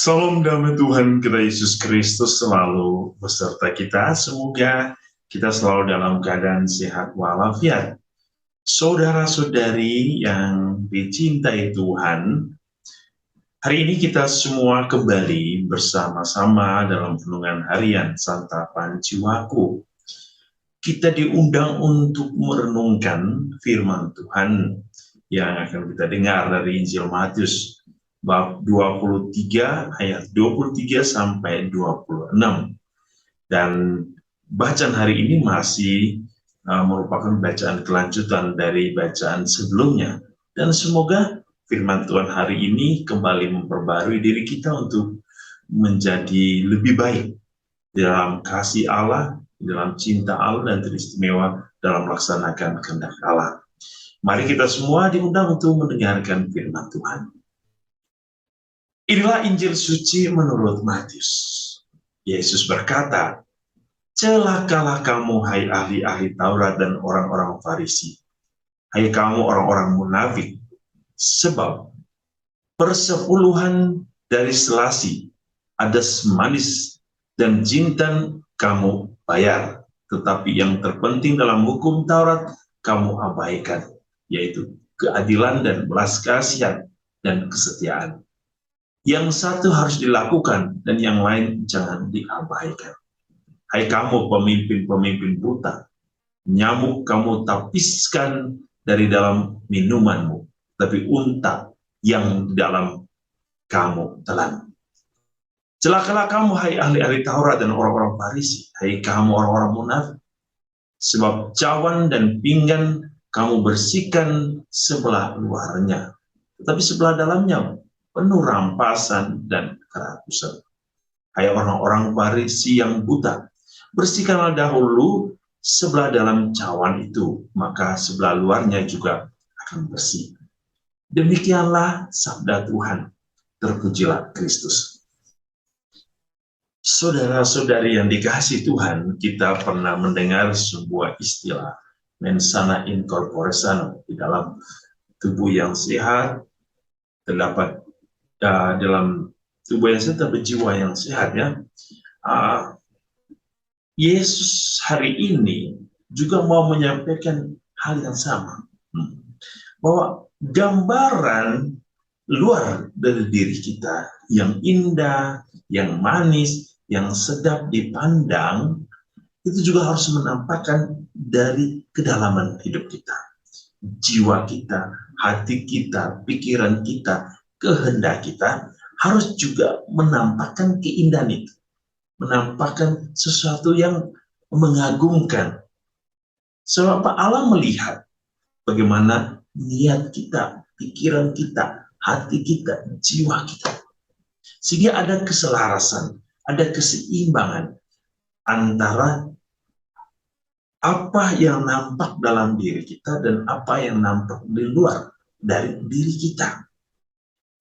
Salam damai Tuhan kita Yesus Kristus selalu beserta kita. Semoga kita selalu dalam keadaan sehat walafiat. Saudara-saudari yang dicintai Tuhan, hari ini kita semua kembali bersama-sama dalam renungan harian Santapan Jiwaku. Kita diundang untuk merenungkan firman Tuhan yang akan kita dengar dari Injil Matius bab 23 ayat 23 sampai 26. Dan bacaan hari ini masih merupakan bacaan kelanjutan dari bacaan sebelumnya. Dan semoga firman Tuhan hari ini kembali memperbarui diri kita untuk menjadi lebih baik dalam kasih Allah, dalam cinta Allah, dan teristimewa dalam melaksanakan kehendak Allah. Mari kita semua diundang untuk mendengarkan firman Tuhan. Inilah Injil suci menurut Matius. Yesus berkata, "Celakalah kamu, hai ahli-ahli Taurat dan orang-orang Farisi, hai kamu orang-orang munafik, sebab persepuluhan dari selasi, adas manis, dan jintan kamu bayar, tetapi yang terpenting dalam hukum Taurat kamu abaikan, yaitu keadilan dan belas kasihan dan kesetiaan. Yang satu harus dilakukan dan yang lain jangan diabaikan. Hai kamu pemimpin-pemimpin buta, nyamuk kamu tapiskan dari dalam minumanmu, tapi unta yang di dalam kamu telan. Celakalah kamu, hai ahli-ahli Taurat dan orang-orang Farisi, hai kamu orang-orang munafik, sebab cawan dan pinggan kamu bersihkan sebelah luarnya, tetapi sebelah dalamnya penuh rampasan dan kerakusan. Hai orang-orang Farisi yang buta, bersihkanlah dahulu sebelah dalam cawan itu, maka sebelah luarnya juga akan bersih. Demikianlah sabda Tuhan. Terpujilah Kristus." Saudara-saudari yang dikasihi Tuhan, kita pernah mendengar sebuah istilah mens sana in corpore sano. Di dalam tubuh yang sehat terdapat dalam tubuh yang sehat tapi jiwa yang sehat, ya. Yesus hari ini juga mau menyampaikan hal yang sama, bahwa gambaran luar dari diri kita yang indah, yang manis, yang sedap dipandang, itu juga harus menampakkan dari kedalaman hidup kita, jiwa kita, hati kita, pikiran kita, kehendak kita harus juga menampakkan keindahan itu, menampakkan sesuatu yang mengagumkan. Sebab Allah melihat bagaimana niat kita, pikiran kita, hati kita, jiwa kita. Sehingga ada keselarasan, ada keseimbangan antara apa yang nampak dalam diri kita dan apa yang nampak di luar dari diri kita.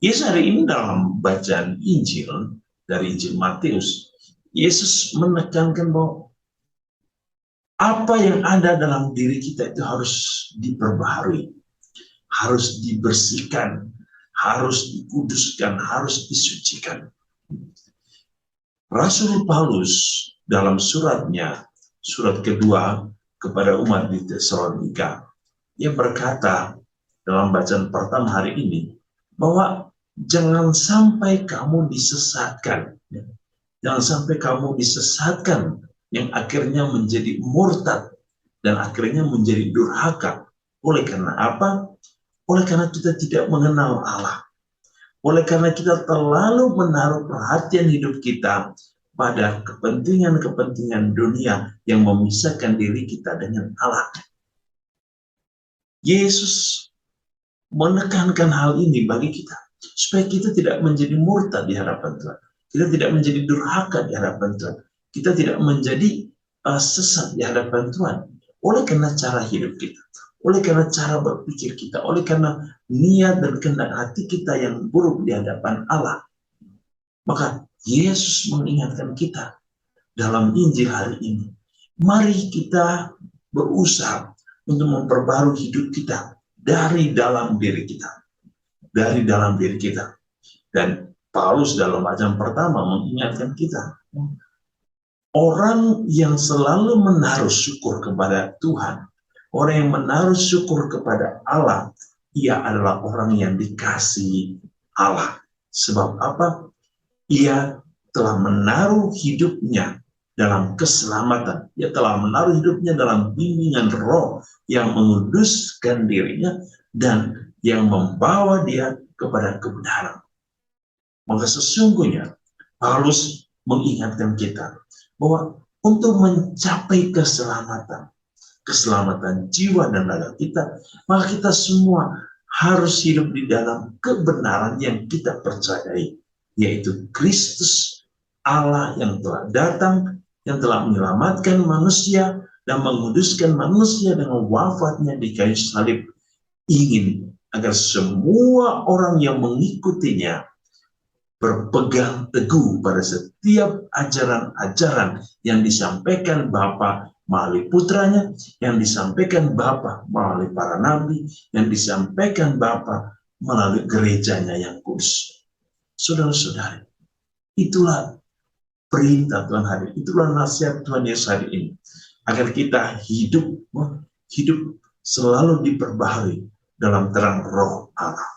Yesus hari ini dalam bacaan Injil dari Injil Matius, Yesus menekankan bahwa apa yang ada dalam diri kita itu harus diperbaharui, harus dibersihkan, harus dikuduskan, harus disucikan. Rasul Paulus dalam suratnya, surat kedua kepada umat di Tesalonika, ia berkata dalam bacaan pertama hari ini, bahwa jangan sampai kamu disesatkan, jangan sampai kamu disesatkan yang akhirnya menjadi murtad dan akhirnya menjadi durhaka. Oleh karena apa? Oleh karena kita tidak mengenal Allah, oleh karena kita terlalu menaruh perhatian hidup kita pada kepentingan-kepentingan dunia yang memisahkan diri kita dengan Allah. Yesus menekankan hal ini bagi kita, supaya kita tidak menjadi murtad di hadapan Tuhan, kita tidak menjadi durhaka di hadapan Tuhan, kita tidak menjadi sesat di hadapan Tuhan, oleh karena cara hidup kita, oleh karena cara berpikir kita, oleh karena niat dan kehendak hati kita yang buruk di hadapan Allah. Maka Yesus mengingatkan kita dalam Injil hari ini, mari kita berusaha untuk memperbarui hidup kita dari dalam diri kita, dari dalam diri kita. Dan Paulus dalam bacaan pertama mengingatkan kita, orang yang selalu menaruh syukur kepada Tuhan, orang yang menaruh syukur kepada Allah, ia adalah orang yang dikasihi Allah. Sebab apa? Ia telah menaruh hidupnya dalam keselamatan. Ia telah menaruh hidupnya dalam bimbingan roh yang menguduskan dirinya dan yang membawa dia kepada kebenaran. Maka sesungguhnya Paulus mengingatkan kita bahwa untuk mencapai keselamatan jiwa dan raga kita, maka kita semua harus hidup di dalam kebenaran yang kita percayai, yaitu Kristus Allah yang telah datang, yang telah menyelamatkan manusia dan menguduskan manusia dengan wafatnya di kayu salib, ingin agar semua orang yang mengikutinya berpegang teguh pada setiap ajaran-ajaran yang disampaikan Bapa melalui putranya, yang disampaikan Bapa melalui para nabi, yang disampaikan Bapa melalui gerejanya yang kudus. Saudara-saudari, itulah perintah Tuhan hari, itulah nasihat Tuhan Yesus hari ini, agar kita hidup selalu diperbaharui dalam terang roh Allah.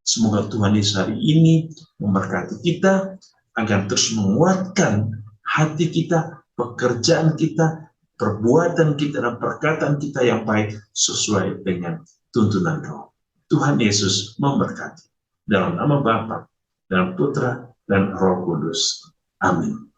Semoga Tuhan Yesus hari ini memberkati kita agar terus menguatkan hati kita, pekerjaan kita, perbuatan kita, dan perkataan kita yang baik sesuai dengan tuntunan roh. Tuhan Yesus memberkati. Dalam nama Bapa dan Putra dan Roh Kudus. Amin.